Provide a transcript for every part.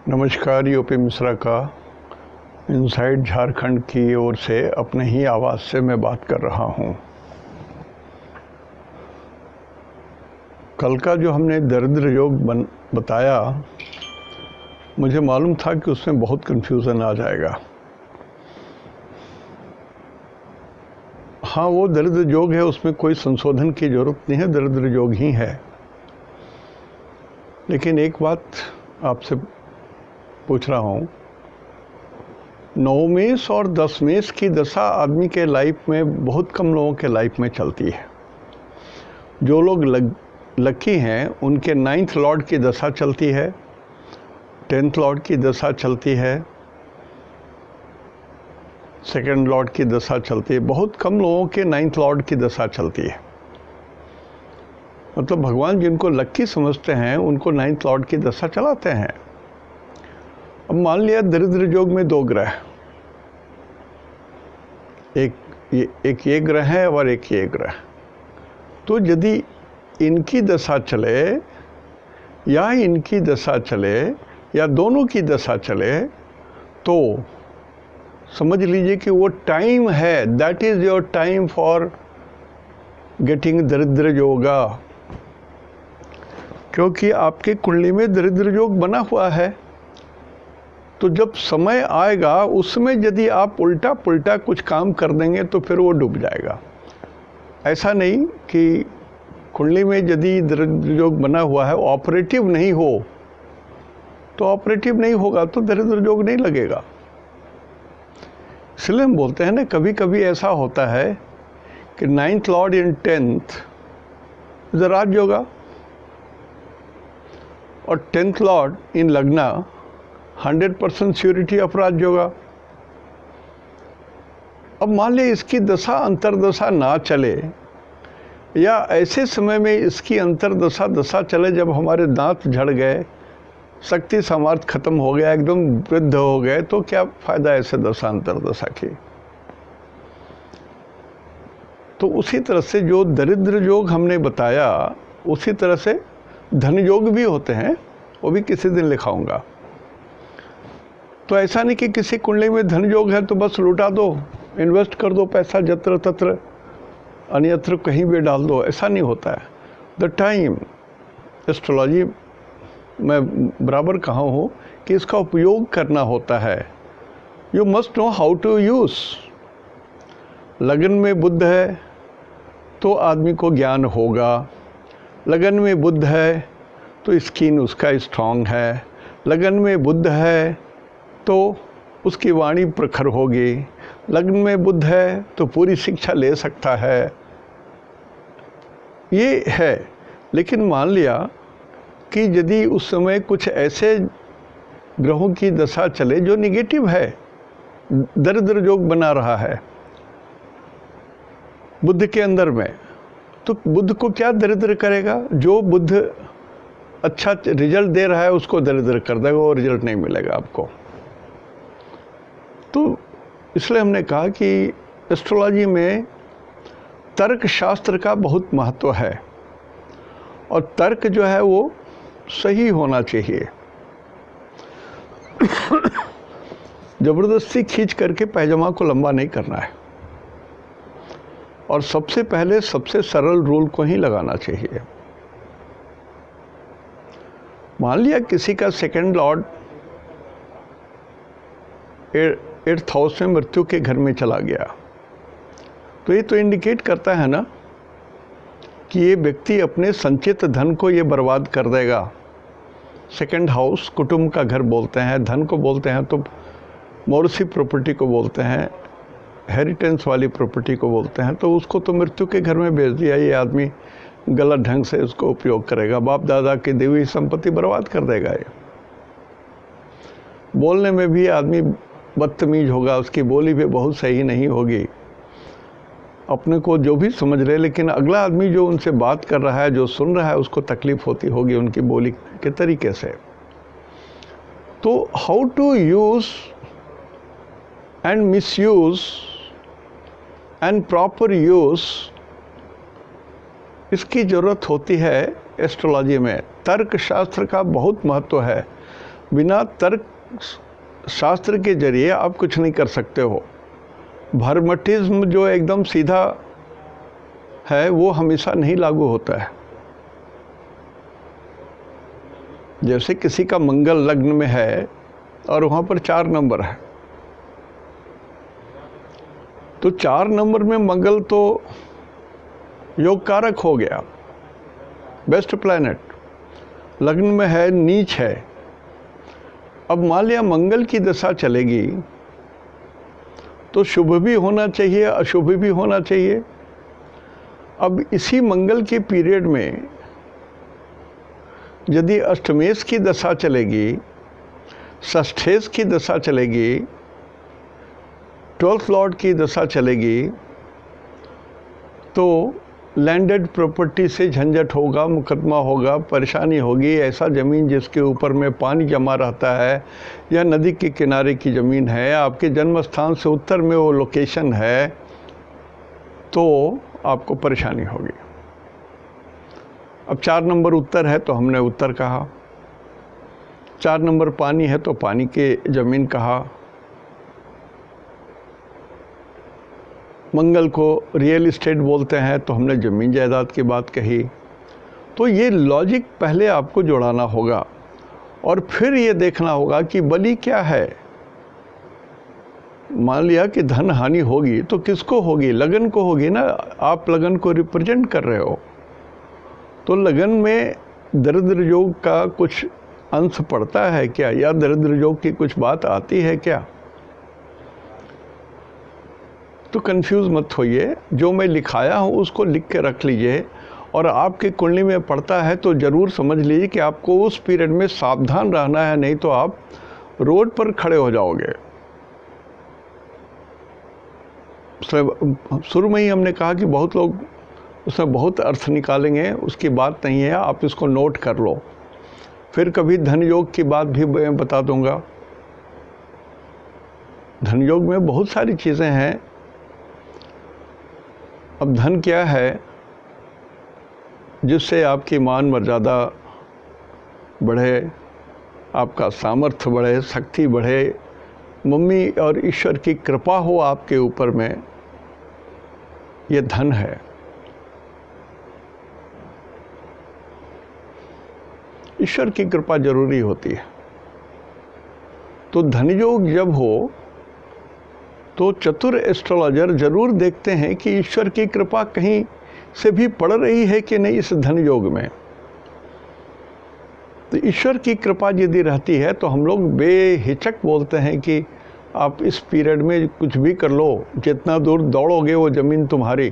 नमस्कार। यूपी मिश्रा का इनसाइड झारखंड की ओर से अपने ही आवाज़ से मैं बात कर रहा हूँ। कल का जो हमने दरिद्र योग बताया, मुझे मालूम था कि उसमें बहुत कन्फ्यूज़न आ जाएगा। हाँ, वो दरिद्र योग है, उसमें कोई संशोधन की ज़रूरत नहीं है, दरिद्र योग ही है। लेकिन एक बात आपसे पूछ रहा हूँ, 9 मेष और 10 मेष की दशा आदमी के लाइफ में बहुत कम लोगों के लाइफ में चलती है। जो लोग लकी हैं उनके 9th लॉर्ड की दशा चलती है, 10th लॉर्ड की दशा चलती है, 2nd लॉर्ड की दशा चलती है। बहुत कम लोगों के 9th लॉर्ड की दशा चलती है। मतलब भगवान जिनको लकी समझते हैं उनको 9th लॉर्ड की दशा चलाते हैं। अब मान लिया दरिद्र योग में 2 ग्रह, एक ये ग्रह है और एक ये ग्रह। तो यदि इनकी दशा चले या इनकी दशा चले या दोनों की दशा चले, तो समझ लीजिए कि वो टाइम है, that is your time for getting दरिद्र योगा। क्योंकि आपके कुंडली में दरिद्र योग बना हुआ है। तो जब समय आएगा उसमें यदि आप उल्टा पुल्टा कुछ काम कर देंगे तो फिर वो डूब जाएगा। ऐसा नहीं कि कुंडली में यदि दरिद्र योग बना हुआ है, ऑपरेटिव नहीं हो तो ऑपरेटिव नहीं होगा तो दरिद्र योग नहीं लगेगा। इसलिए हम बोलते हैं ना, कभी कभी ऐसा होता है कि 9th lord in 10th is Raj yoga और 10th लॉर्ड इन लग्ना 100% श्योरिटी ऑफ राज योगा। अब मान लिया इसकी दशा अंतरदशा ना चले, या ऐसे समय में इसकी अंतरदशा चले जब हमारे दांत झड़ गए, शक्ति सामर्थ्य खत्म हो गया, एकदम वृद्ध हो गए, तो क्या फायदा ऐसे दशा अंतरदशा की। तो उसी तरह से जो दरिद्र योग हमने बताया, उसी तरह से धन योग भी होते हैं, वो भी किसी दिन लिखाऊंगा। तो ऐसा नहीं कि किसी कुंडली में धन योग है तो बस लुटा दो, इन्वेस्ट कर दो पैसा जत्र तत्र अन्यत्र कहीं भी डाल दो, ऐसा नहीं होता है। द टाइम एस्ट्रोलॉजी मैं बराबर कहा हूँ कि इसका उपयोग करना होता है। You must know how to use. लगन में बुध है तो आदमी को ज्ञान होगा, लगन में बुध है तो स्किन उसका स्ट्रांग है, लगन में बुध है तो उसकी वाणी प्रखर होगी, लग्न में बुध है तो पूरी शिक्षा ले सकता है। ये है। लेकिन मान लिया कि यदि उस समय कुछ ऐसे ग्रहों की दशा चले जो निगेटिव है, दरिद्र योग बना रहा है बुध के अंदर में, तो बुध को क्या दरिद्र करेगा? जो बुध अच्छा रिजल्ट दे रहा है उसको दरिद्र कर देगा, वो रिजल्ट नहीं मिलेगा आपको। तो इसलिए हमने कहा कि एस्ट्रोलॉजी में तर्क शास्त्र का बहुत महत्व है और तर्क जो है वो सही होना चाहिए। ज़बरदस्ती खींच करके पैजामा को लंबा नहीं करना है और सबसे पहले सबसे सरल रूल को ही लगाना चाहिए। मान लिया किसी का 2nd लॉर्ड 8th हाउस में मृत्यु के घर में चला गया, तो ये तो इंडिकेट करता है ना कि ये व्यक्ति अपने संचित धन को ये बर्बाद कर देगा। 2nd हाउस कुटुंब का घर बोलते हैं, धन को बोलते हैं, तो मौरसी प्रॉपर्टी को बोलते हैं, हेरिटेंस वाली प्रॉपर्टी को बोलते हैं। तो उसको तो मृत्यु के घर में भेज दिया, ये आदमी गलत ढंग से उसको उपयोग करेगा, बाप दादा की दी हुई संपत्ति बर्बाद कर देगा। ये बोलने में भी आदमी बदतमीज होगा, उसकी बोली भी बहुत सही नहीं होगी। अपने को जो भी समझ रहे, लेकिन अगला आदमी जो उनसे बात कर रहा है, जो सुन रहा है, उसको तकलीफ होती होगी उनकी बोली के तरीके से। तो how to use and misuse and proper use, इसकी ज़रूरत होती है एस्ट्रोलॉजी में। तर्क शास्त्र का बहुत महत्व है। बिना तर्क शास्त्र के जरिए आप कुछ नहीं कर सकते हो। भरमटिज्म जो एकदम सीधा है वो हमेशा नहीं लागू होता है। जैसे किसी का मंगल लग्न में है और वहाँ पर 4 नंबर है, तो 4 नंबर में मंगल तो योग कारक हो गया, बेस्ट प्लैनेट। लग्न में है, नीच है। अब मान लिया मंगल की दशा चलेगी तो शुभ भी होना चाहिए, अशुभ भी होना चाहिए। अब इसी मंगल के पीरियड में यदि अष्टमेश की दशा चलेगी, षष्ठेश की दशा चलेगी, 12th लॉर्ड की दशा चलेगी, तो लैंडेड प्रॉपर्टी से झंझट होगा, मुकदमा होगा, परेशानी होगी। ऐसा ज़मीन जिसके ऊपर में पानी जमा रहता है या नदी के किनारे की ज़मीन है, आपके जन्म स्थान से उत्तर में वो लोकेशन है, तो आपको परेशानी होगी। अब 4 नंबर उत्तर है तो हमने उत्तर कहा, 4 नंबर पानी है तो पानी के ज़मीन कहा। मंगल को रियल इस्टेट बोलते हैं तो हमने ज़मीन जायदाद की बात कही। तो ये लॉजिक पहले आपको जोड़ाना होगा और फिर ये देखना होगा कि बलि क्या है। मान लिया कि धन हानि होगी तो किसको होगी? लगन को होगी ना। आप लगन को रिप्रेजेंट कर रहे हो, तो लगन में दरिद्र योग का कुछ अंश पड़ता है क्या, या दरिद्र योग की कुछ बात आती है क्या? तो कंफ्यूज मत होइए, जो मैं लिखाया हूँ उसको लिख के रख लीजिए, और आपकी कुंडली में पड़ता है तो ज़रूर समझ लीजिए कि आपको उस पीरियड में सावधान रहना है, नहीं तो आप रोड पर खड़े हो जाओगे। शुरू में ही हमने कहा कि बहुत लोग उसमें बहुत अर्थ निकालेंगे, उसकी बात नहीं है, आप इसको नोट कर लो। फिर कभी धन योग की बात भी मैं बता दूंगा। धन योग में बहुत सारी चीज़ें हैं। अब धन क्या है? जिससे आपकी मान मर्यादा बढ़े, आपका सामर्थ्य बढ़े, शक्ति बढ़े, मम्मी और ईश्वर की कृपा हो आपके ऊपर में, ये धन है। ईश्वर की कृपा जरूरी होती है। तो धन योग जब हो तो चतुर एस्ट्रोलॉजर जरूर देखते हैं कि ईश्वर की कृपा कहीं से भी पड़ रही है कि नहीं इस धन योग में। तो ईश्वर की कृपा यदि रहती है तो हम लोग बेहिचक बोलते हैं कि आप इस पीरियड में कुछ भी कर लो, जितना दूर दौड़ोगे वो ज़मीन तुम्हारी,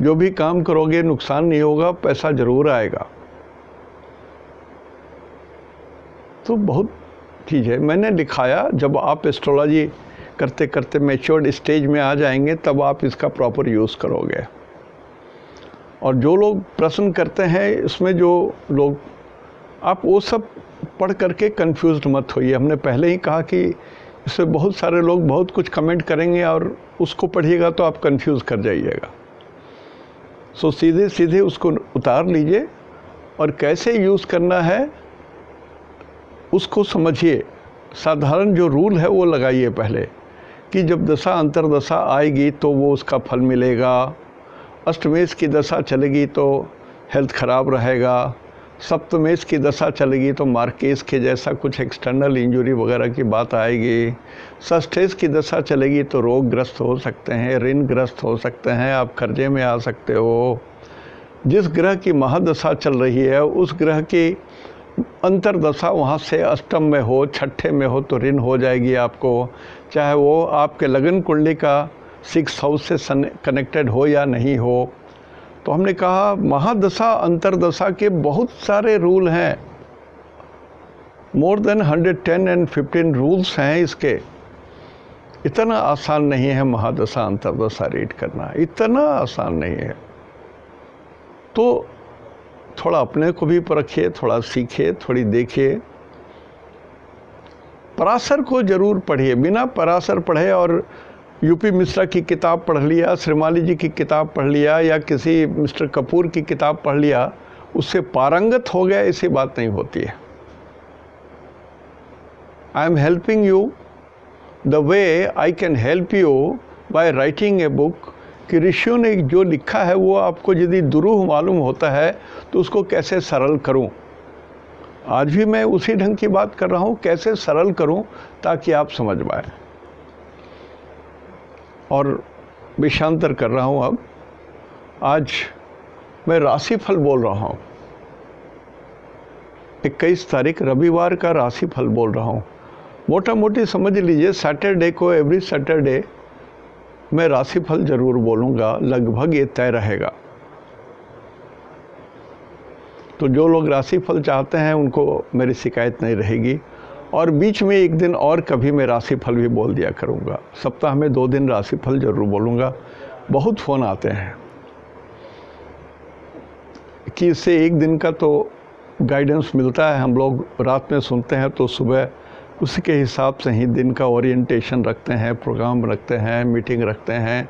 जो भी काम करोगे नुकसान नहीं होगा, पैसा ज़रूर आएगा। तो बहुत चीज़ है मैंने दिखाया। जब आप एस्ट्रोलॉजी करते करते मैच्योर्ड स्टेज में आ जाएंगे तब आप इसका प्रॉपर यूज़ करोगे। और जो लोग प्रश्न करते हैं इसमें, जो लोग, आप वो सब पढ़ करके कंफ्यूज्ड मत होइए। हमने पहले ही कहा कि इसमें बहुत सारे लोग बहुत कुछ कमेंट करेंगे और उसको पढ़िएगा तो आप कंफ्यूज कर जाइएगा। सो सीधे सीधे उसको उतार लीजिए और कैसे यूज़ करना है उसको समझिए। साधारण जो रूल है वो लगाइए पहले, कि जब दशा अंतरदशा आएगी तो वो उसका फल मिलेगा। अष्टमेश की दशा चलेगी तो हेल्थ ख़राब रहेगा। सप्तमेश की दशा चलेगी तो मार्केस के जैसा कुछ एक्सटर्नल इंजरी वगैरह की बात आएगी। षष्ठेश की दशा चलेगी तो रोगग्रस्त हो सकते हैं, ऋणग्रस्त हो सकते हैं, आप कर्जे में आ सकते हो। जिस ग्रह की महादशा चल रही है उस ग्रह की अंतरदशा वहाँ से अष्टम में हो, छठे में हो तो ऋण हो जाएगी आपको, चाहे वो आपके लगन कुंडली का 6th हाउस से कनेक्टेड हो या नहीं हो। तो हमने कहा महादशा अंतरदशा के बहुत सारे रूल हैं, मोर देन 110 and 15 रूल्स हैं इसके। इतना आसान नहीं है महादशा अंतरदशा रीड करना, इतना आसान नहीं है। तो थोड़ा अपने को भी परखिए, थोड़ा सीखिए, थोड़ी देखिए। पराशर को जरूर पढ़िए। बिना पराशर पढ़े और यूपी मिश्रा की किताब पढ़ लिया, श्रीमाली जी की किताब पढ़ लिया या किसी मिस्टर कपूर की किताब पढ़ लिया, उससे पारंगत हो गया, ऐसी बात नहीं होती है। I am helping you the way I can help you by writing a book, कि ऋषियों ने जो लिखा है वो आपको यदि दुरूह मालूम होता है तो उसको कैसे सरल करूं। आज भी मैं उसी ढंग की बात कर रहा हूं, कैसे सरल करूं ताकि आप समझ पाए। और विषयांतर कर रहा हूं। अब आज मैं राशिफल बोल रहा हूं, 21 तारीख रविवार का राशिफल बोल रहा हूं। मोटा मोटी समझ लीजिए, सैटरडे को एवरी सैटरडे मैं राशिफल जरूर बोलूँगा, लगभग ये तय रहेगा। तो जो लोग राशिफल चाहते हैं उनको मेरी शिकायत नहीं रहेगी। और बीच में एक दिन और कभी मैं राशिफल भी बोल दिया करूँगा। सप्ताह में 2 दिन राशिफल जरूर बोलूँगा। बहुत फ़ोन आते हैं कि इससे एक दिन का तो गाइडेंस मिलता है, हम लोग रात में सुनते हैं तो सुबह उसी के हिसाब से ही दिन का ओरिएंटेशन रखते हैं, प्रोग्राम रखते हैं, मीटिंग रखते हैं,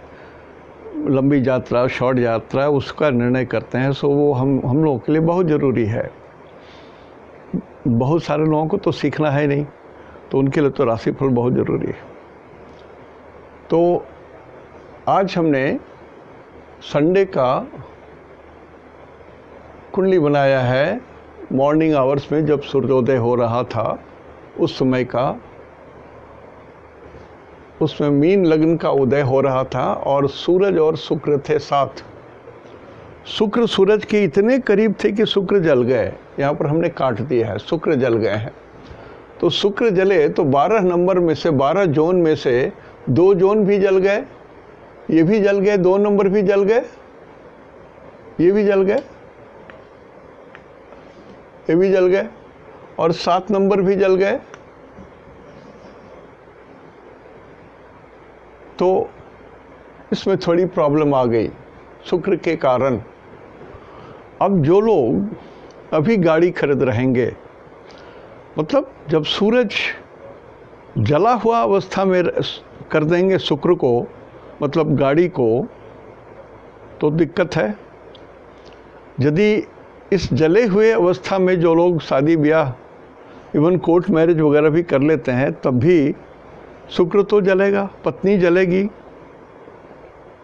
लंबी यात्रा, शॉर्ट यात्रा, उसका निर्णय करते हैं। सो वो हम लोगों के लिए बहुत ज़रूरी है। बहुत सारे लोगों को तो सीखना है नहीं, तो उनके लिए तो राशिफल बहुत ज़रूरी है। तो आज हमने संडे का कुंडली बनाया है, मॉर्निंग आवर्स में जब सूर्योदय हो रहा था उस समय का, उसमें मीन लग्न का उदय हो रहा था और सूरज और शुक्र थे साथ। शुक्र सूरज के इतने करीब थे कि शुक्र जल गए। यहाँ पर हमने काट दिया है, शुक्र जल गए हैं। तो शुक्र जले तो 12 नंबर में से, 12 जोन में से 2 जोन भी जल गए, ये भी जल गए, 2 नंबर भी जल गए, ये भी जल गए, ये भी जल गए, और 7 नंबर भी जल गए। तो इसमें थोड़ी प्रॉब्लम आ गई शुक्र के कारण। अब जो लोग अभी गाड़ी खरीद रहेंगे, मतलब जब सूरज जला हुआ अवस्था में कर देंगे शुक्र को, मतलब गाड़ी को, तो दिक्कत है। यदि इस जले हुए अवस्था में जो लोग शादी ब्याह, इवन कोर्ट मैरिज वगैरह भी कर लेते हैं, तब भी शुक्र तो जलेगा, पत्नी जलेगी।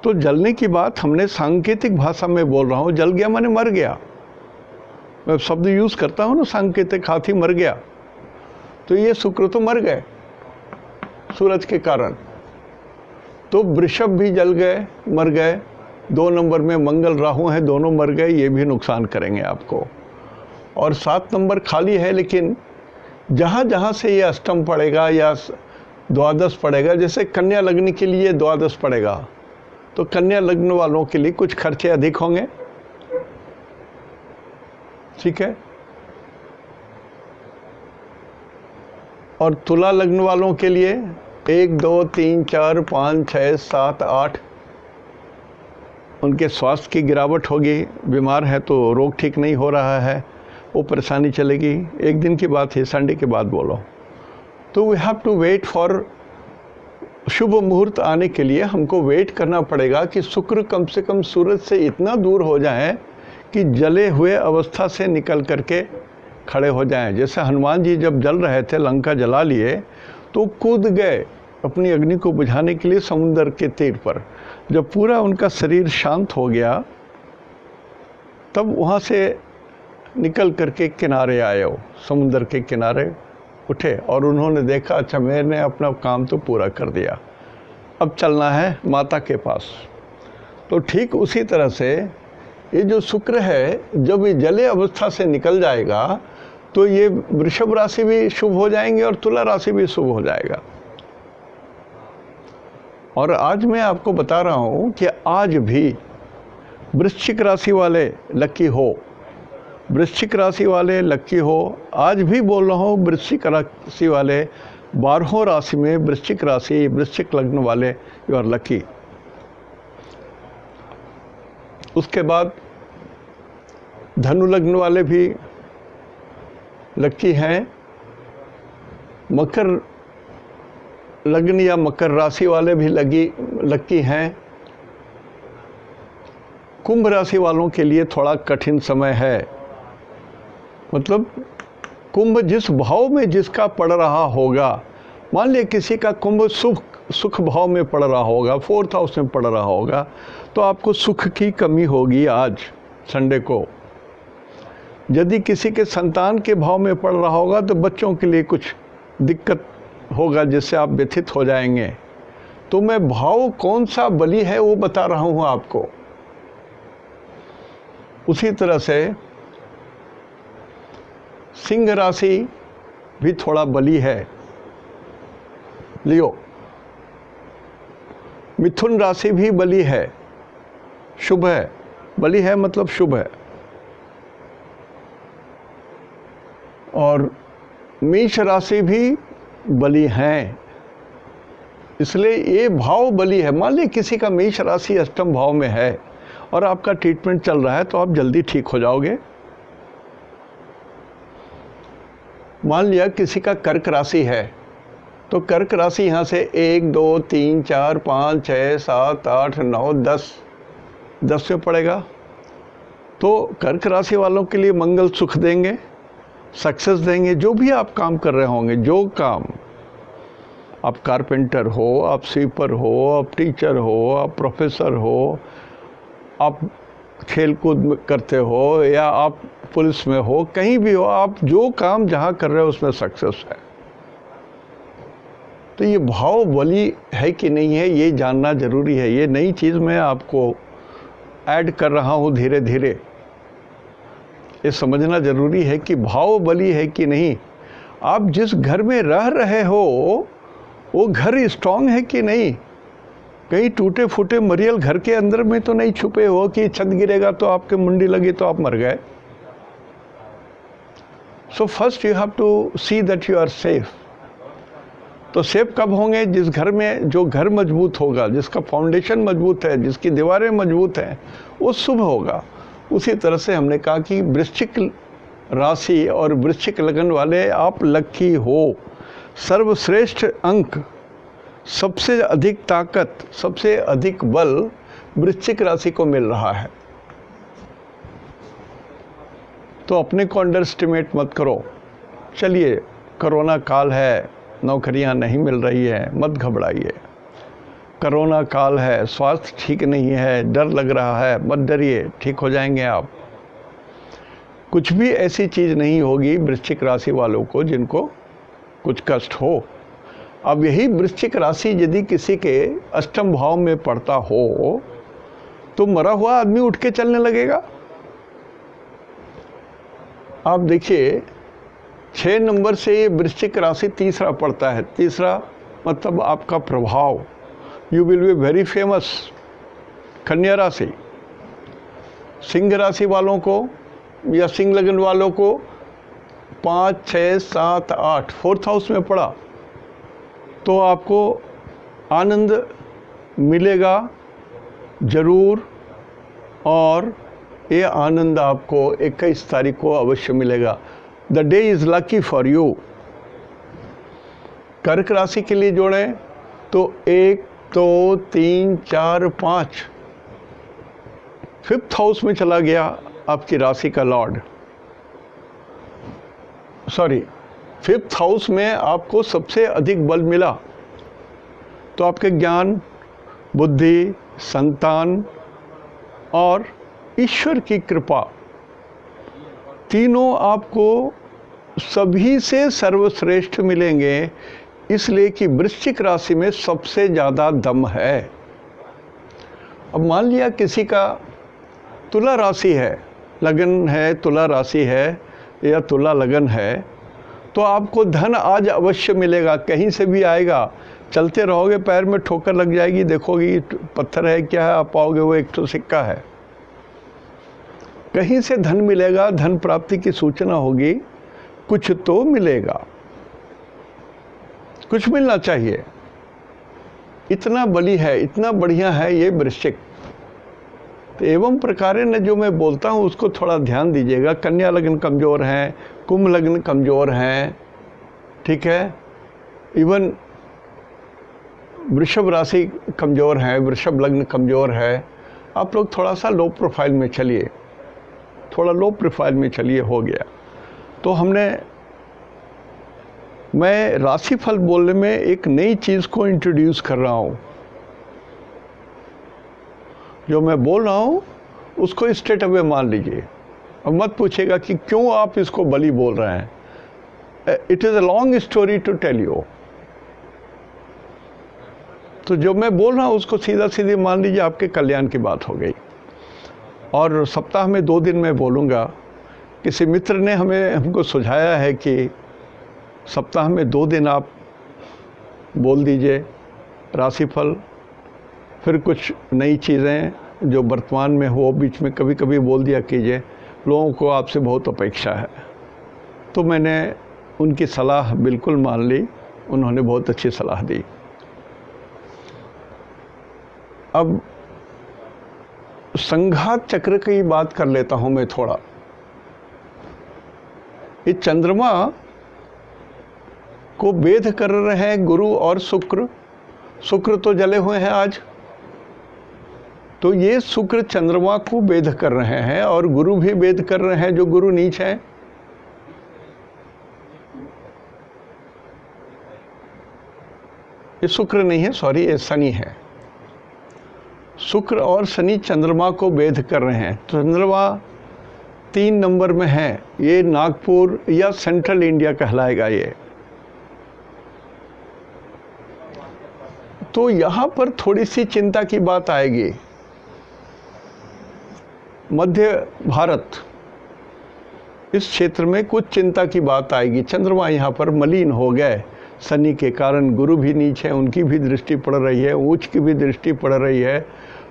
तो जलने की बात हमने सांकेतिक भाषा में बोल रहा हूँ। जल गया माने मर गया, मैं शब्द यूज़ करता हूँ ना, सांकेतिक, हाथी मर गया। तो ये शुक्र तो मर गए सूरज के कारण। तो वृषभ भी जल गए, मर गए। 2 नंबर में मंगल राहु हैं, दोनों मर गए, ये भी नुकसान करेंगे आपको। और 7 नंबर खाली है, लेकिन जहाँ जहाँ से ये अष्टम पड़ेगा या द्वादश पड़ेगा, जैसे कन्या लग्न के लिए द्वादश पड़ेगा, तो कन्या लग्न वालों के लिए कुछ खर्चे अधिक होंगे, ठीक है। और तुला लग्न वालों के लिए 1 2 3 4 5 6 7 8 उनके स्वास्थ्य की गिरावट होगी। बीमार है तो रोग ठीक नहीं हो रहा है, वो परेशानी चलेगी। एक दिन की बात है, संडे के बाद बोलो। तो we have to wait for, शुभ मुहूर्त आने के लिए हमको वेट करना पड़ेगा कि शुक्र कम से कम सूरज से इतना दूर हो जाए कि जले हुए अवस्था से निकल करके खड़े हो जाएं। जैसे हनुमान जी जब जल रहे थे, लंका जला लिए, तो कूद गए अपनी अग्नि को बुझाने के लिए समुद्र के तीर पर। जब पूरा उनका शरीर शांत हो गया, तब वहाँ से निकल करके किनारे आए, वो समुद्र के किनारे उठे और उन्होंने देखा, अच्छा मैंने अपना काम तो पूरा कर दिया, अब चलना है माता के पास। तो ठीक उसी तरह से ये जो शुक्र है, जब ये जले अवस्था से निकल जाएगा तो ये वृषभ राशि भी शुभ हो जाएंगे और तुला राशि भी शुभ हो जाएगा। और आज मैं आपको बता रहा हूँ कि आज भी वृश्चिक राशि वाले लकी हो, वृश्चिक राशि वाले लकी हो। आज भी बोल रहा हूँ, वृश्चिक राशि वाले, 12 राशि में वृश्चिक राशि, वृश्चिक लग्न वाले यू आर लकी। उसके बाद धनु लग्न वाले भी लकी हैं। मकर लग्न या मकर राशि वाले भी लकी हैं। कुंभ राशि वालों के लिए थोड़ा कठिन समय है, मतलब कुंभ जिस भाव में जिसका पड़ रहा होगा, मान लिया किसी का कुंभ सुख भाव में पड़ रहा होगा, 4th हाउस में पड़ रहा होगा, तो आपको सुख की कमी होगी आज संडे को। यदि किसी के संतान के भाव में पड़ रहा होगा तो बच्चों के लिए कुछ दिक्कत होगा जिससे आप व्यथित हो जाएंगे। तो मैं भाव कौन सा बली है वो बता रहा हूँ आपको। उसी तरह से सिंह राशि भी थोड़ा बली है, लियो। मिथुन राशि भी बली है, शुभ है। बली है मतलब शुभ है। और मेष राशि भी बली हैं, इसलिए ये भाव बली है। मान लीजिए किसी का मेष राशि अष्टम भाव में है और आपका ट्रीटमेंट चल रहा है तो आप जल्दी ठीक हो जाओगे। मान लिया किसी का कर्क राशि है तो कर्क राशि यहाँ से 1 2 3 4 5 6 7 8 9 10 में पड़ेगा। तो कर्क राशि वालों के लिए मंगल सुख देंगे, सक्सेस देंगे। जो भी आप काम कर रहे होंगे, जो काम, आप कारपेंटर हो, आप स्वीपर हो, आप टीचर हो, आप प्रोफेसर हो, आप खेलकूद करते हो या आप पुलिस में हो, कहीं भी हो, आप जो काम जहाँ कर रहे हो उसमें सक्सेस है। तो ये भाव बली है कि नहीं है ये जानना ज़रूरी है। ये नई चीज़ मैं आपको ऐड कर रहा हूँ धीरे धीरे। ये समझना ज़रूरी है कि भाव बली है कि नहीं। आप जिस घर में रह रहे हो वो घर स्ट्रांग है कि नहीं। कहीं टूटे फूटे मरियल घर के अंदर में तो नहीं छुपे हो कि छत गिरेगा तो आपके मुंडी लगी तो आप मर गए। So first you have to see that you are safe. तो सेफ कब होंगे? जिस घर में, जो घर मजबूत होगा, जिसका फाउंडेशन मजबूत है, जिसकी दीवारें मजबूत हैं, वो शुभ होगा। उसी तरह से हमने कहा कि वृश्चिक राशि और वृश्चिक लगन वाले आप लकी हो। सर्वश्रेष्ठ अंक, सबसे अधिक ताकत, सबसे अधिक बल वृश्चिक राशि को मिल रहा है। तो अपने को अंडर एस्टिमेट मत करो। चलिए, कोरोना काल है, नौकरियां नहीं मिल रही है, मत घबराइए। कोरोना काल है, स्वास्थ्य ठीक नहीं है, डर लग रहा है, मत डरिए, ठीक हो जाएंगे आप। कुछ भी ऐसी चीज़ नहीं होगी वृश्चिक राशि वालों को जिनको कुछ कष्ट हो। अब यही वृश्चिक राशि यदि किसी के अष्टम भाव में पड़ता हो तो मरा हुआ आदमी उठ के चलने लगेगा। आप देखिए 6 नंबर से ये वृश्चिक राशि तीसरा पड़ता है। तीसरा मतलब आपका प्रभाव, you will be very famous. कन्या राशि, सिंह राशि वालों को या सिंह लगन वालों को 5 6 7 8 4th हाउस में पड़ा तो आपको आनंद मिलेगा ज़रूर। और ये आनंद आपको 21 तारीख को अवश्य मिलेगा। The day is lucky for you. कर्क राशि के लिए जोड़ें तो 1 2 3 4 5 5th हाउस में चला गया आपकी राशि का लॉर्ड। सॉरी, 5th हाउस में आपको सबसे अधिक बल मिला। तो आपके ज्ञान, बुद्धि, संतान और ईश्वर की कृपा, तीनों आपको सभी से सर्वश्रेष्ठ मिलेंगे। इसलिए कि वृश्चिक राशि में सबसे ज़्यादा दम है। अब मान लिया किसी का तुला राशि है, लगन है, तुला राशि है या तुला लगन है, तो आपको धन आज अवश्य मिलेगा, कहीं से भी आएगा। चलते रहोगे, पैर में ठोकर लग जाएगी, देखोगे पत्थर है क्या है, आप पाओगे वो एक तो सिक्का है। कहीं से धन मिलेगा, धन प्राप्ति की सूचना होगी, कुछ तो मिलेगा, कुछ मिलना चाहिए। इतना बली है, इतना बढ़िया है ये वृश्चिक। तो एवं प्रकारे न जो मैं बोलता हूँ उसको थोड़ा ध्यान दीजिएगा। कन्या लग्न कमज़ोर हैं, कुंभ लग्न कमज़ोर हैं, ठीक है। इवन वृषभ राशि कमज़ोर है, वृषभ लग्न कमज़ोर है। आप लोग थोड़ा सा लो प्रोफाइल में चलिए, थोड़ा लो प्रोफाइल में चलिए, हो गया। तो हमने मैं राशिफल बोलने में एक नई चीज़ को इंट्रोड्यूस कर रहा हूँ। जो मैं बोल रहा हूँ उसको स्ट्रेट अवे मान लीजिए और मत पूछेगा कि क्यों आप इसको बलि बोल रहे हैं। It is a long story to tell you. तो जो मैं बोल रहा हूँ उसको सीधा सीधी मान लीजिए, आपके कल्याण की बात हो गई। और सप्ताह में 2 दिन मैं बोलूँगा। किसी मित्र ने हमको सुझाया है कि सप्ताह में 2 दिन आप बोल दीजिए राशिफल, फिर कुछ नई चीज़ें जो वर्तमान में हो बीच में कभी कभी बोल दिया कीजिए। लोगों को आपसे बहुत अपेक्षा है। तो मैंने उनकी सलाह बिल्कुल मान ली, उन्होंने बहुत अच्छी सलाह दी। अब संघात चक्र की बात कर लेता हूं मैं थोड़ा। ये चंद्रमा को वेध कर रहे हैं गुरु और शुक्र। शुक्र तो जले हुए हैं आज, तो ये शुक्र चंद्रमा को वेध कर रहे हैं और गुरु भी वेध कर रहे हैं, जो गुरु नीच हैं। ये शुक्र नहीं है, सॉरी, ये शनि है। शुक्र और शनि चंद्रमा को वेध कर रहे हैं। चंद्रमा 3 नंबर में है। ये नागपुर या सेंट्रल इंडिया कहलाएगा ये। तो यहाँ पर थोड़ी सी चिंता की बात आएगी। मध्य भारत, इस क्षेत्र में कुछ चिंता की बात आएगी। चंद्रमा यहाँ पर मलिन हो गए शनि के कारण। गुरु भी नीच है, उनकी भी दृष्टि पड़ रही है, उच्च की भी दृष्टि पड़ रही है।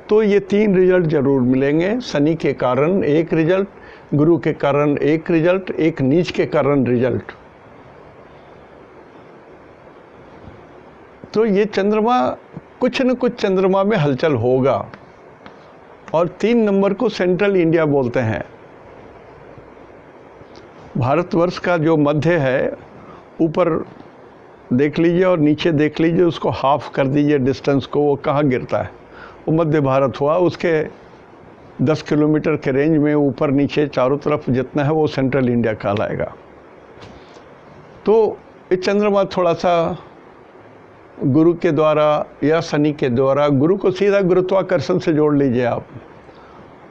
तो ये 3 रिजल्ट जरूर मिलेंगे। शनि के कारण एक रिजल्ट, गुरु के कारण एक रिजल्ट, एक नीच के कारण रिजल्ट। तो ये चंद्रमा, कुछ न कुछ चंद्रमा में हलचल होगा। और 3 नंबर को सेंट्रल इंडिया बोलते हैं। भारतवर्ष का जो मध्य है, ऊपर देख लीजिए और नीचे देख लीजिए, उसको हाफ कर दीजिए डिस्टेंस को, वो कहाँ गिरता है, वो मध्य भारत हुआ। उसके 10 किलोमीटर के रेंज में ऊपर नीचे चारों तरफ जितना है वो सेंट्रल इंडिया कहलाएगा। तो ये चंद्रमा थोड़ा सा गुरु के द्वारा या शनि के द्वारा, गुरु को सीधा गुरुत्वाकर्षण से जोड़ लीजिए आप,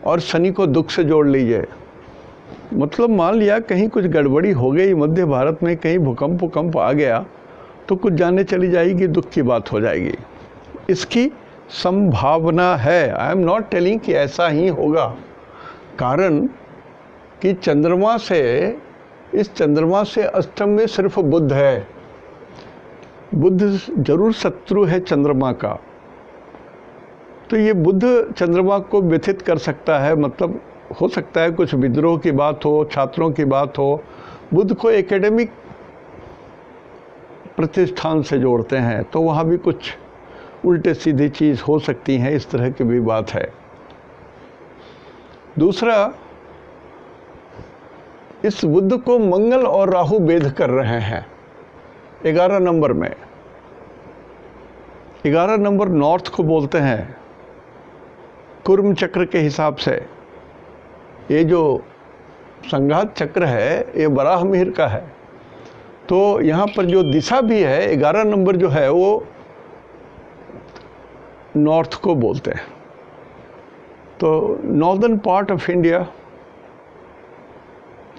और शनि को दुख से जोड़ लीजिए। मतलब मान लिया कहीं कुछ गड़बड़ी हो गई मध्य भारत में, कहीं भूकंप आ गया तो कुछ जाने चली जाएगी, दुख की बात हो जाएगी। इसकी संभावना है। आई एम नॉट टेलिंग कि ऐसा ही होगा, कारण कि चंद्रमा से, इस चंद्रमा से अष्टम में सिर्फ बुध है। बुध जरूर शत्रु है चंद्रमा का। तो ये बुध चंद्रमा को व्यथित कर सकता है। मतलब हो सकता है कुछ विद्रोह की बात हो, छात्रों की बात हो। बुध को एकेडमिक प्रतिष्ठान से जोड़ते हैं, तो वहाँ भी कुछ उल्टे सीधी चीज़ हो सकती है, इस तरह की भी बात है। दूसरा, इस बुध को मंगल और राहु वेध कर रहे हैं 11 नंबर में। 11 नंबर नॉर्थ को बोलते हैं कुर्म चक्र के हिसाब से। ये जो संघात चक्र है ये बराह मिहिर का है। तो यहाँ पर जो दिशा भी है, 11 नंबर जो है वो नॉर्थ को बोलते हैं। तो नॉर्दर्न पार्ट ऑफ इंडिया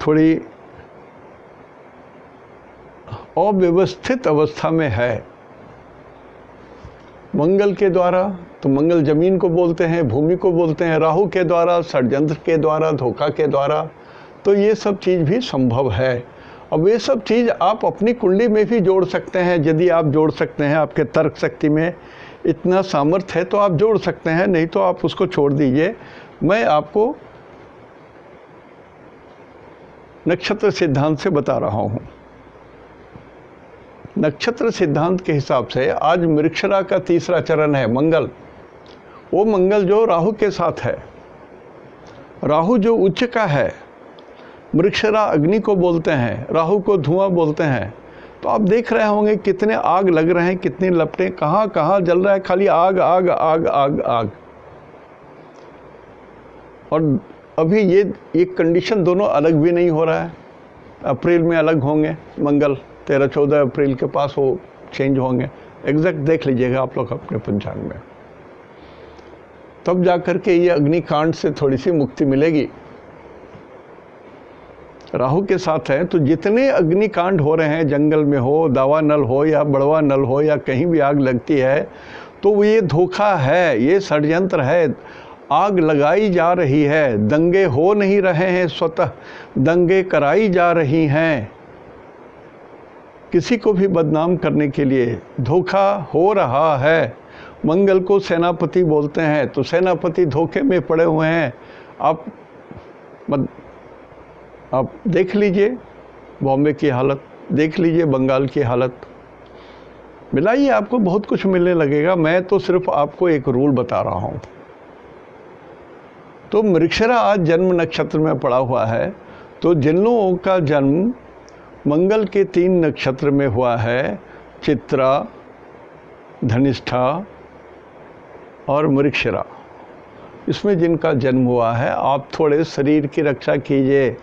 थोड़ी अव्यवस्थित अवस्था में है मंगल के द्वारा। तो मंगल जमीन को बोलते हैं, भूमि को बोलते हैं। राहु के द्वारा, षड्यंत्र के द्वारा, धोखा के द्वारा। तो ये सब चीज़ भी संभव है। अब ये सब चीज़ आप अपनी कुंडली में भी जोड़ सकते हैं। यदि आप जोड़ सकते हैं, आपके तर्क शक्ति में इतना सामर्थ्य है तो आप जोड़ सकते हैं, नहीं तो आप उसको छोड़ दीजिए। मैं आपको नक्षत्र सिद्धांत से बता रहा हूँ। नक्षत्र सिद्धांत के हिसाब से आज मृगशिरा का 3रा चरण है मंगल। वो मंगल जो राहु के साथ है। राहु जो उच्च का है, मृगशिरा अग्नि को बोलते हैं, राहु को धुआं बोलते हैं। तो आप देख रहे होंगे कितने आग लग रहे हैं, कितनी लपटें, कहाँ कहाँ जल रहा है, खाली आग आग आग आग आग। और अभी ये कंडीशन दोनों अलग भी नहीं हो रहा है। अप्रैल में अलग होंगे मंगल, 13-14 अप्रैल के पास वो चेंज होंगे। एग्जैक्ट देख लीजिएगा आप लोग अपने पंचांग में, तब जाकर के ये अग्निकांड से थोड़ी सी मुक्ति मिलेगी। राहु के साथ है तो जितने अग्निकांड हो रहे हैं, जंगल में हो, दावा नल हो या बड़वा नल हो या कहीं भी आग लगती है, तो ये धोखा है, ये षड्यंत्र है। आग लगाई जा रही है, दंगे हो नहीं रहे हैं, स्वतः दंगे कराई जा रही हैं। किसी को भी बदनाम करने के लिए धोखा हो रहा है। मंगल को सेनापति बोलते हैं, तो सेनापति धोखे में पड़े हुए हैं। आप देख लीजिए बॉम्बे की हालत, देख लीजिए बंगाल की हालत, मिलाइए, आपको बहुत कुछ मिलने लगेगा। मैं तो सिर्फ आपको एक रूल बता रहा हूँ। तो मृगशिरा आज जन्म नक्षत्र में पड़ा हुआ है, तो जिन लोगों का जन्म मंगल के 3 नक्षत्र में हुआ है, चित्रा, धनिष्ठा और मृगशिरा, इसमें जिनका जन्म हुआ है, आप थोड़े शरीर की रक्षा कीजिए,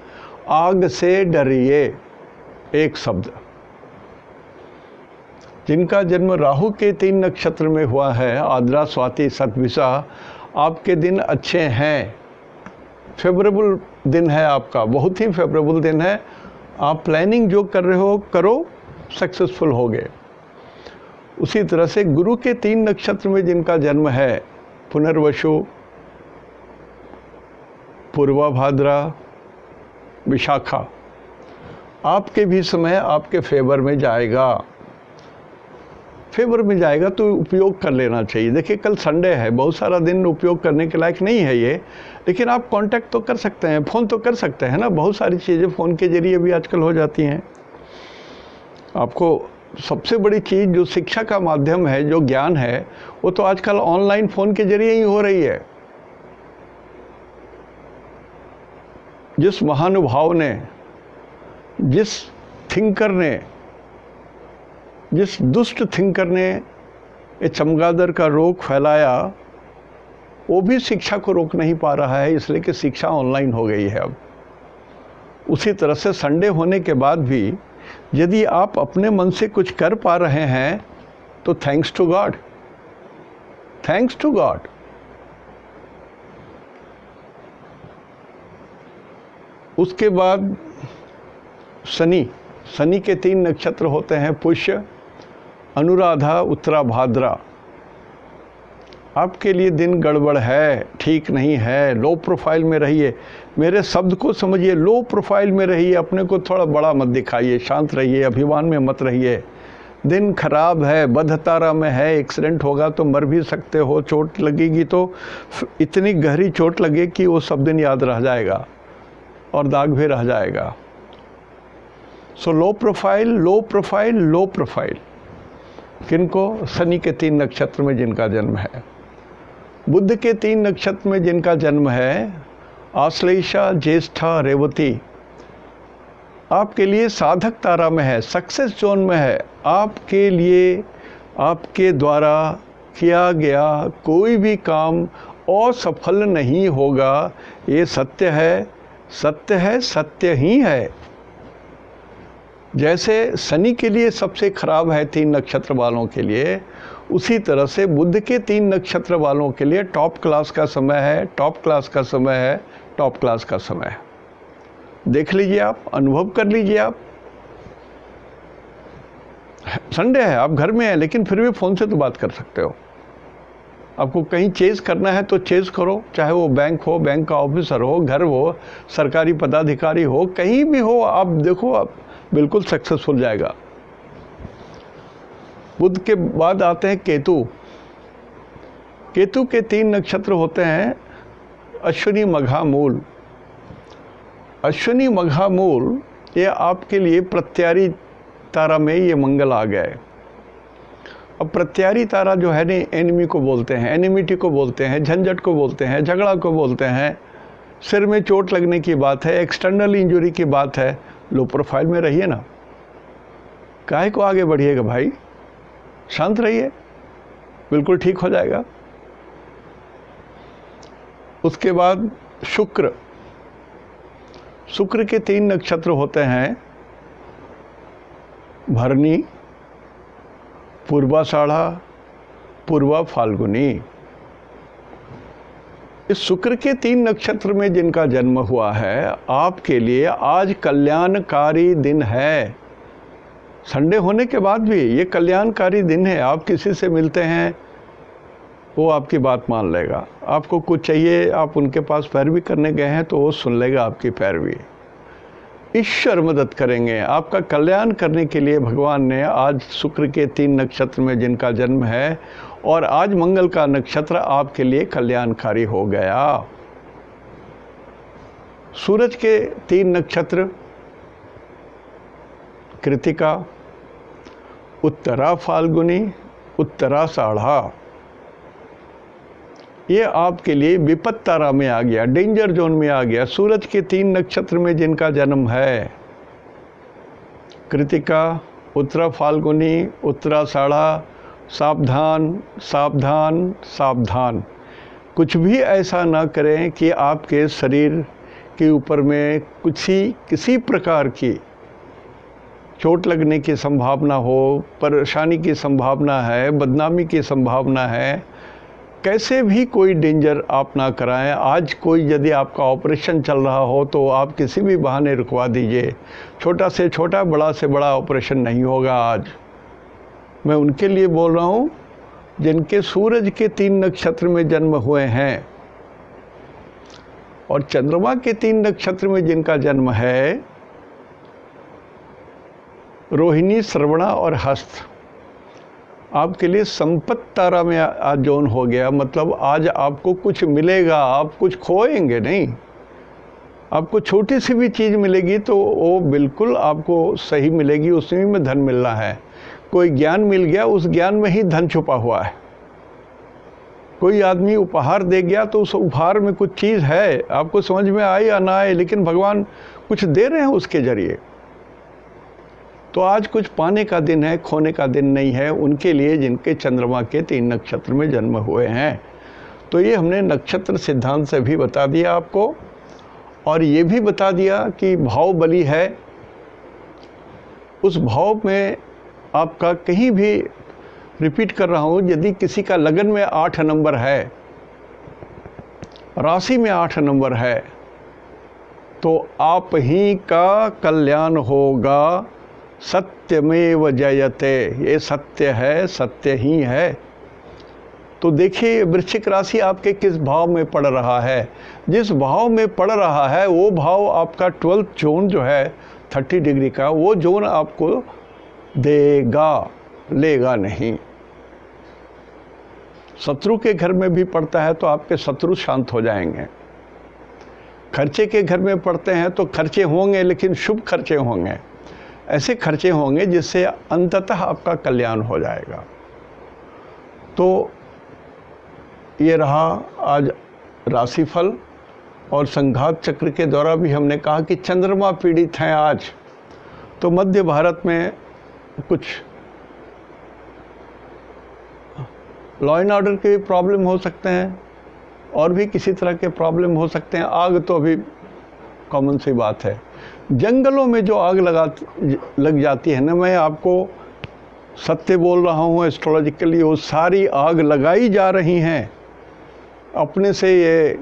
आग से डरिए, एक शब्द। जिनका जन्म राहु के 3 नक्षत्र में हुआ है, आद्रा, स्वाति, शतभिषा, आपके दिन अच्छे हैं, फेवरेबल दिन है आपका, बहुत ही फेवरेबल दिन है। आप प्लानिंग जो कर रहे हो करो, सक्सेसफुल होगे। उसी तरह से गुरु के 3 नक्षत्र में जिनका जन्म है, पुनर्वसु, पूर्वा भाद्रा, विशाखा, आपके भी समय आपके फेवर में जाएगा, फेवर में जाएगा, तो उपयोग कर लेना चाहिए। देखिए कल संडे है, बहुत सारा दिन उपयोग करने के लायक नहीं है ये, लेकिन आप कांटेक्ट तो कर सकते हैं, फ़ोन तो कर सकते हैं ना, बहुत सारी चीज़ें फ़ोन के जरिए भी आजकल हो जाती हैं। आपको सबसे बड़ी चीज़ जो शिक्षा का माध्यम है, जो ज्ञान है, वो तो आजकल ऑनलाइन फ़ोन के जरिए ही हो रही है। जिस महानुभाव ने, जिस थिंकर ने, जिस दुष्ट थिंकर ने ये चमगादड़ का रोग फैलाया, वो भी शिक्षा को रोक नहीं पा रहा है, इसलिए कि शिक्षा ऑनलाइन हो गई है अब। उसी तरह से संडे होने के बाद भी यदि आप अपने मन से कुछ कर पा रहे हैं, तो thanks to God, thanks to God. उसके बाद शनि के 3 नक्षत्र होते हैं, पुष्य, अनुराधा, उत्तरा भाद्रा। आपके लिए दिन गड़बड़ है, ठीक नहीं है, लो प्रोफाइल में रहिए। मेरे शब्द को समझिए, लो प्रोफाइल में रहिए, अपने को थोड़ा बड़ा मत दिखाइए, शांत रहिए, अभिमान में मत रहिए। दिन खराब है, बदहतारा में है, एक्सीडेंट होगा तो मर भी सकते हो, चोट लगेगी तो इतनी गहरी चोट लगे कि वो सब दिन याद रह जाएगा और दाग भी रह जाएगा। So low profile, low profile, low profile. किनको? शनि के 3 नक्षत्र में जिनका जन्म है। बुध के 3 नक्षत्र में जिनका जन्म है, आश्लेषा, ज्येष्ठा, रेवती, आपके लिए साधक तारा में है, सक्सेस जोन में है। आपके लिए, आपके द्वारा किया गया कोई भी काम असफल नहीं होगा, ये सत्य है, सत्य है, सत्य ही है। जैसे शनि के लिए सबसे खराब है 3 नक्षत्र वालों के लिए, उसी तरह से बुध के 3 नक्षत्र वालों के लिए टॉप क्लास का समय है, टॉप क्लास का समय है, टॉप क्लास का समय है। देख लीजिए आप, अनुभव कर लीजिए आप। संडे है, आप घर में हैं, लेकिन फिर भी फ़ोन से तो बात कर सकते हो। आपको कहीं चेज़ करना है तो चेज़ करो, चाहे वो बैंक हो, बैंक का ऑफिसर हो, घर हो, सरकारी पदाधिकारी हो, कहीं भी हो, आप देखो, आप बिल्कुल सक्सेसफुल जाएगा। बुध के बाद आते हैं केतु। केतु के 3 नक्षत्र होते हैं, अश्विनी, मघा, मूल। अश्विनी, मघा, मूल, ये आपके लिए प्रत्यारी तारा में ये मंगल आ गए। अब प्रत्यारी तारा जो है नहीं, एनिमी को बोलते हैं, एनिमिटी को बोलते हैं, झंझट को बोलते हैं, झगड़ा को बोलते हैं, सिर में चोट लगने की बात है, एक्सटर्नल इंजरी की बात है। लो प्रोफाइल में रहिए ना, काहे को आगे बढ़िएगा भाई, शांत रहिए, बिल्कुल ठीक हो जाएगा। उसके बाद शुक्र। शुक्र के 3 नक्षत्र होते हैं, भरनी, पूर्वाषाढ़ा, पूर्वा फाल्गुनी। इस शुक्र के 3 नक्षत्र में जिनका जन्म हुआ है, आपके लिए आज कल्याणकारी दिन है। संडे होने के बाद भी ये कल्याणकारी दिन है। आप किसी से मिलते हैं, वो आपकी बात मान लेगा। आपको कुछ चाहिए, आप उनके पास पैरवी करने गए हैं, तो वो सुन लेगा आपकी पैरवी। ईश्वर मदद करेंगे। आपका कल्याण करने के लिए भगवान ने आज शुक्र के 3 नक्षत्र में जिनका जन्म है, और आज मंगल का नक्षत्र आपके लिए कल्याणकारी हो गया। सूरज के 3 नक्षत्र कृतिका, उत्तरा फाल्गुनी, उत्तराषाढ़ा, ये आपके लिए विपत्त तारा में आ गया, डेंजर जोन में आ गया। सूरज के 3 नक्षत्र में जिनका जन्म है, कृतिका, उत्तरा फाल्गुनी, उत्तराषाढ़ा, सावधान सावधान सावधान। कुछ भी ऐसा ना करें कि आपके शरीर के ऊपर में किसी प्रकार की चोट लगने की संभावना हो, परेशानी की संभावना है, बदनामी की संभावना है। कैसे भी कोई डेंजर आप ना कराएं। आज कोई यदि आपका ऑपरेशन चल रहा हो तो आप किसी भी बहाने रुकवा दीजिए। छोटा से छोटा, बड़ा से बड़ा ऑपरेशन नहीं होगा आज। मैं उनके लिए बोल रहा हूँ जिनके सूरज के 3 नक्षत्र में जन्म हुए हैं, और चंद्रमा के 3 नक्षत्र में जिनका जन्म है, रोहिणी, श्रवणा और हस्त। आपके लिए संपत्त तारा में आज जोन हो गया। मतलब आज आपको कुछ मिलेगा, आप कुछ खोएंगे नहीं। आपको छोटी सी भी चीज़ मिलेगी तो वो बिल्कुल आपको सही मिलेगी, उसमें में धन मिलना है। कोई ज्ञान मिल गया, उस ज्ञान में ही धन छुपा हुआ है। कोई आदमी उपहार दे गया तो उस उपहार में कुछ चीज़ है, आपको समझ में आए या ना आए, लेकिन भगवान कुछ दे रहे हैं उसके जरिए। तो आज कुछ पाने का दिन है, खोने का दिन नहीं है उनके लिए जिनके चंद्रमा के 3 नक्षत्र में जन्म हुए हैं। तो ये हमने नक्षत्र सिद्धांत से भी बता दिया आपको, और ये भी बता दिया कि भाव बली है। उस भाव में आपका कहीं भी, रिपीट कर रहा हूँ, यदि किसी का लगन में 8 नंबर है, राशि में 8 नंबर है, तो आप ही का कल्याण होगा। सत्यमेव जयते, ये सत्य है, सत्य ही है। तो देखिए वृश्चिक राशि आपके किस भाव में पड़ रहा है। जिस भाव में पड़ रहा है वो भाव आपका 12th जोन जो है 30 डिग्री का, वो जोन आपको देगा, लेगा नहीं। शत्रु के घर में भी पड़ता है तो आपके शत्रु शांत हो जाएंगे। खर्चे के घर में पड़ते हैं तो खर्चे होंगे, लेकिन शुभ खर्चे होंगे। ऐसे खर्चे होंगे जिससे अंततः आपका कल्याण हो जाएगा। तो ये रहा आज राशिफल। और संघात चक्र के द्वारा भी हमने कहा कि चंद्रमा पीड़ित हैं आज, तो मध्य भारत में कुछ लॉ एंड ऑर्डर के प्रॉब्लम हो सकते हैं, और भी किसी तरह के प्रॉब्लम हो सकते हैं। आग तो अभी कॉमन सी बात है। जंगलों में जो आग लग जाती है ना, मैं आपको सत्य बोल रहा हूँ एस्ट्रोलॉजिकली, वो सारी आग लगाई जा रही हैं। अपने से ये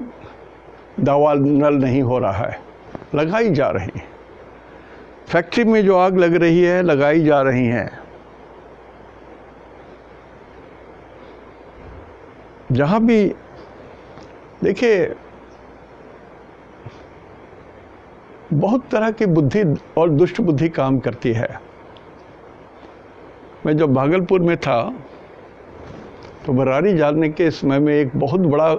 दावा नल नहीं हो रहा है, लगाई जा रही है। फैक्ट्री में जो आग लग रही है, लगाई जा रही हैं। जहाँ भी देखिए बहुत तरह की बुद्धि और दुष्ट बुद्धि काम करती है। मैं जब भागलपुर में था तो बरारी जाने के समय में एक बहुत बड़ा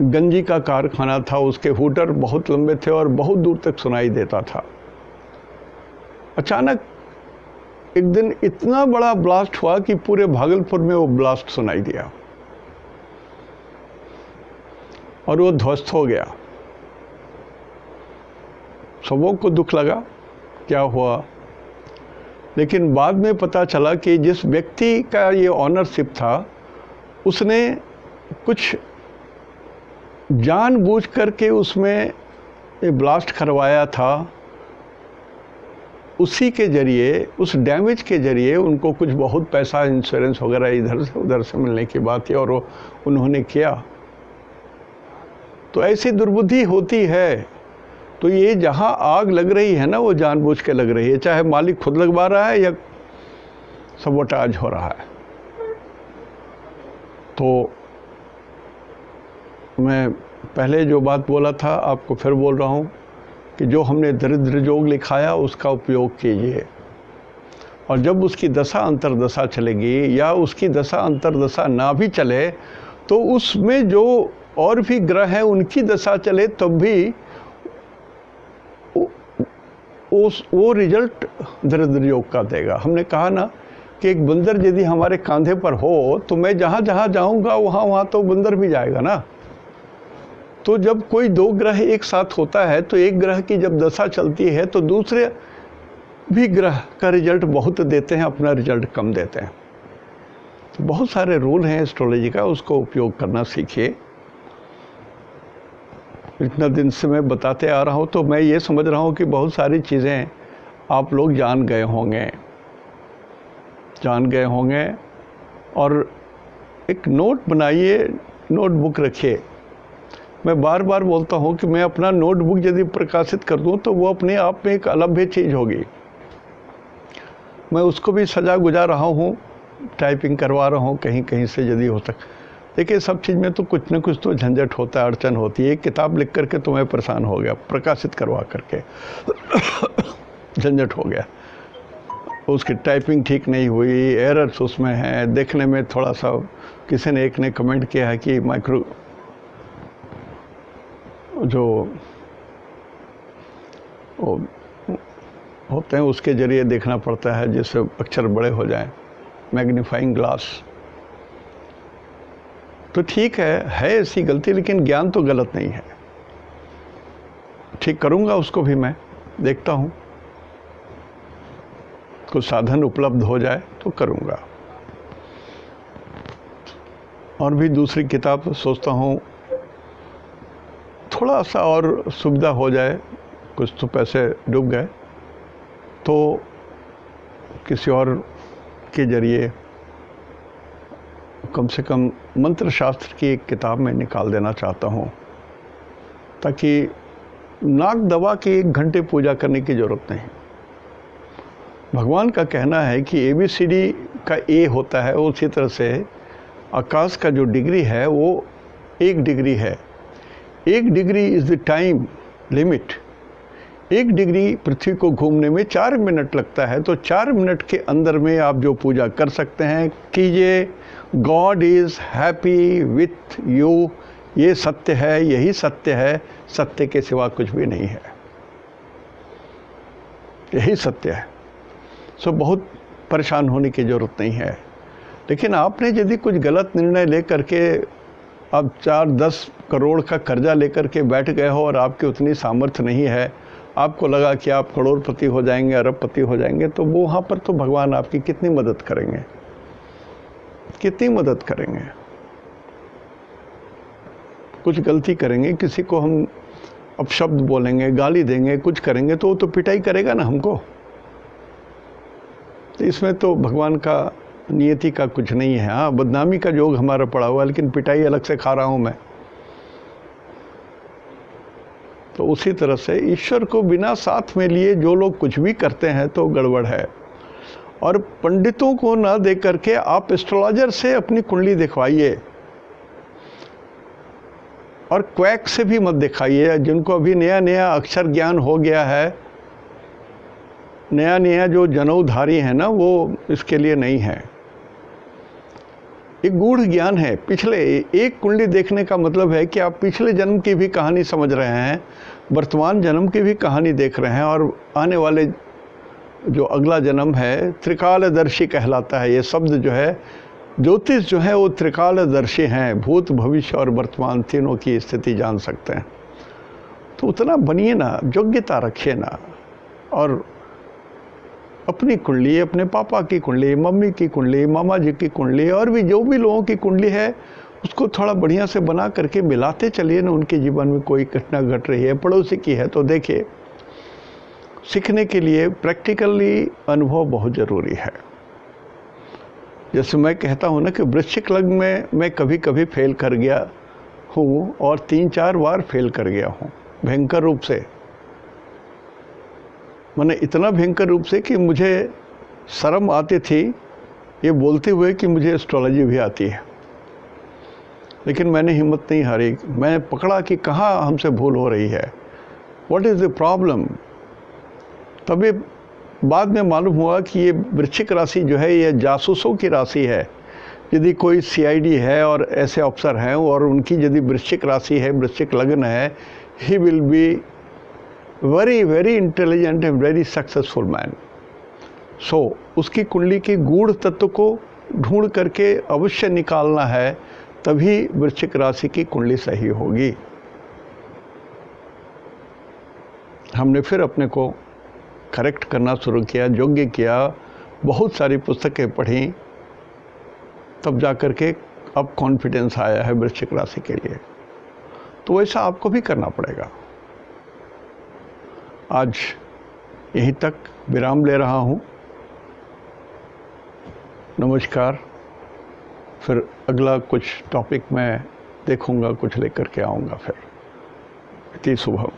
गंजी का कारखाना था। उसके हूटर बहुत लंबे थे और बहुत दूर तक सुनाई देता था। अचानक एक दिन इतना बड़ा ब्लास्ट हुआ कि पूरे भागलपुर में वो ब्लास्ट सुनाई दिया और वो ध्वस्त हो गया। सबों को दुख लगा, क्या हुआ। लेकिन बाद में पता चला कि जिस व्यक्ति का ये ऑनरशिप था, उसने कुछ जानबूझ करके उसमें ये ब्लास्ट करवाया था, उसी के ज़रिए, उस डैमेज के ज़रिए उनको कुछ बहुत पैसा इंश्योरेंस वगैरह इधर से उधर से मिलने की बात है और वो उन्होंने किया। तो ऐसी दुर्बुद्धि होती है। तो ये जहाँ आग लग रही है ना, वो जानबूझ के लग रही है, चाहे मालिक खुद लगवा रहा है या सबोटाज हो रहा है। तो मैं पहले जो बात बोला था आपको फिर बोल रहा हूँ कि जो हमने दरिद्र योग लिखाया उसका उपयोग कीजिए, और जब उसकी दशा अंतरदशा चलेगी या उसकी दशा अंतरदशा ना भी चले तो उसमें जो और भी ग्रह हैं उनकी दशा चले तब भी वो रिजल्ट दरिद्र योग का देगा। हमने कहा ना कि एक बंदर यदि हमारे कंधे पर हो तो मैं जहाँ जहाँ जाऊँगा वहाँ तो बंदर भी जाएगा ना। तो जब कोई दो ग्रह एक साथ होता है तो एक ग्रह की जब दशा चलती है तो दूसरे भी ग्रह का रिजल्ट बहुत देते हैं, अपना रिजल्ट कम देते हैं। तो बहुत सारे रूल हैं एस्ट्रोलॉजी का, उसको उपयोग करना सीखिए। इतना दिन से मैं बताते आ रहा हूँ तो मैं ये समझ रहा हूँ कि बहुत सारी चीज़ें आप लोग जान गए होंगे। और एक नोट बनाइए, नोटबुक रखिए। मैं बार बार बोलता हूँ कि मैं अपना नोटबुक यदि प्रकाशित कर दूँ तो वो अपने आप में एक अलभ्य चीज़ होगी। मैं उसको भी सजा गुजार रहा हूँ, टाइपिंग करवा रहा हूँ कहीं कहीं से यदि हो सके। देखिए सब चीज़ में तो कुछ न कुछ तो झंझट होता है, अड़चन होती है। एक किताब लिख करके तो मैं परेशान हो गया, प्रकाशित करवा करके झंझट हो गया। उसकी टाइपिंग ठीक नहीं हुई, एरर्स उसमें हैं, देखने में थोड़ा सा। किसी ने एक ने कमेंट किया है कि माइक्रो जो होते हैं उसके ज़रिए देखना पड़ता है जिससे अक्षर बड़े हो जाएं, मैग्नीफाइंग ग्लास। तो ठीक है ऐसी गलती, लेकिन ज्ञान तो गलत नहीं है। ठीक करूँगा उसको भी, मैं देखता हूँ कुछ साधन उपलब्ध हो जाए तो करूँगा। और भी दूसरी किताब सोचता हूँ थोड़ा सा और सुविधा हो जाए, कुछ तो पैसे डूब गए तो किसी और के ज़रिए कम से कम मंत्र शास्त्र की एक किताब में निकाल देना चाहता हूँ, ताकि नाक दबा के 1 घंटे पूजा करने की ज़रूरत नहीं। भगवान का कहना है कि ABCD का A होता है, उसी तरह से आकाश का जो डिग्री है वो 1 डिग्री है। 1 degree is the time limit. 1 degree पृथ्वी को घूमने में 4 मिनट लगता है, तो 4 मिनट के अंदर में आप जो पूजा कर सकते हैं कीजिए। God is happy with you, ये सत्य है, यही सत्य है, सत्य के सिवा कुछ भी नहीं है, यही सत्य है। सो बहुत परेशान होने की ज़रूरत नहीं है। लेकिन आपने यदि कुछ गलत निर्णय ले करके अब 4-10 करोड़ का कर्जा लेकर के बैठ गए हो और आपकी उतनी सामर्थ्य नहीं है, आपको लगा कि आप करोड़पति हो जाएंगे, अरबपति हो जाएंगे, तो वो वहाँ पर तो भगवान आपकी कितनी मदद करेंगे, कितनी मदद करेंगे। कुछ गलती करेंगे, किसी को हम अपशब्द बोलेंगे, गाली देंगे, कुछ करेंगे तो वो तो पिटाई करेगा ना हमको। तो इसमें तो भगवान का नियति का कुछ नहीं है। हाँ, बदनामी का योग हमारा पड़ा हुआ है, लेकिन पिटाई अलग से खा रहा हूँ मैं। तो उसी तरह से ईश्वर को बिना साथ में लिए जो लोग कुछ भी करते हैं तो गड़बड़ है। और पंडितों को ना दे करके आप एस्ट्रोलॉजर से अपनी कुंडली दिखवाइए, और क्वैक से भी मत दिखाइए। जिनको अभी नया नया अक्षर ज्ञान हो गया है, नया नया जो जनेऊधारी है ना, वो इसके लिए नहीं है। एक गूढ़ ज्ञान है। पिछले एक कुंडली देखने का मतलब है कि आप पिछले जन्म की भी कहानी समझ रहे हैं, वर्तमान जन्म की भी कहानी देख रहे हैं, और आने वाले जो अगला जन्म है त्रिकालदर्शी कहलाता है। ये शब्द जो है, ज्योतिष जो है वो त्रिकालदर्शी हैं, भूत भविष्य और वर्तमान तीनों की स्थिति जान सकते हैं। तो उतना बनिए ना, योग्यता रखिए ना, और अपनी कुंडली, अपने पापा की कुंडली, मम्मी की कुंडली, मामा जी की कुंडली, और भी जो भी लोगों की कुंडली है उसको थोड़ा बढ़िया से बना करके मिलाते चलिए ना। उनके जीवन में कोई घटना घट रही है, पड़ोसी की है तो देखिए, सीखने के लिए प्रैक्टिकली अनुभव बहुत ज़रूरी है। जैसे मैं कहता हूँ ना कि वृश्चिक लग्न में मैं कभी कभी फेल कर गया हूँ और 3-4 बार फेल कर गया हूँ, भयंकर रूप से। मैंने इतना भयंकर रूप से कि मुझे शर्म आती थी ये बोलते हुए कि मुझे एस्ट्रोलॉजी भी आती है, लेकिन मैंने हिम्मत नहीं हारी। मैंने पकड़ा कि कहाँ हमसे भूल हो रही है, व्हाट इज़ द प्रॉब्लम। तभी बाद में मालूम हुआ कि ये वृश्चिक राशि जो है ये जासूसों की राशि है। यदि कोई सीआईडी है और ऐसे अफसर हैं और उनकी यदि वृश्चिक राशि है, वृश्चिक लग्न है, he will be very very intelligent and very successful man. So उसकी कुंडली की गूढ़ तत्व को ढूंढ करके अवश्य निकालना है, तभी वृश्चिक राशि की कुंडली सही होगी। हमने फिर अपने को करेक्ट करना शुरू किया, योग्य किया, बहुत सारी पुस्तकें पढ़ी, तब जा कर के अब कॉन्फिडेंस आया है वृश्चिक राशि के लिए। तो वैसा आपको भी करना पड़ेगा। आज यहीं तक विराम ले रहा हूँ। नमस्कार। फिर अगला कुछ टॉपिक मैं देखूँगा, कुछ लेकर के आऊँगा फिर। इति शुभम।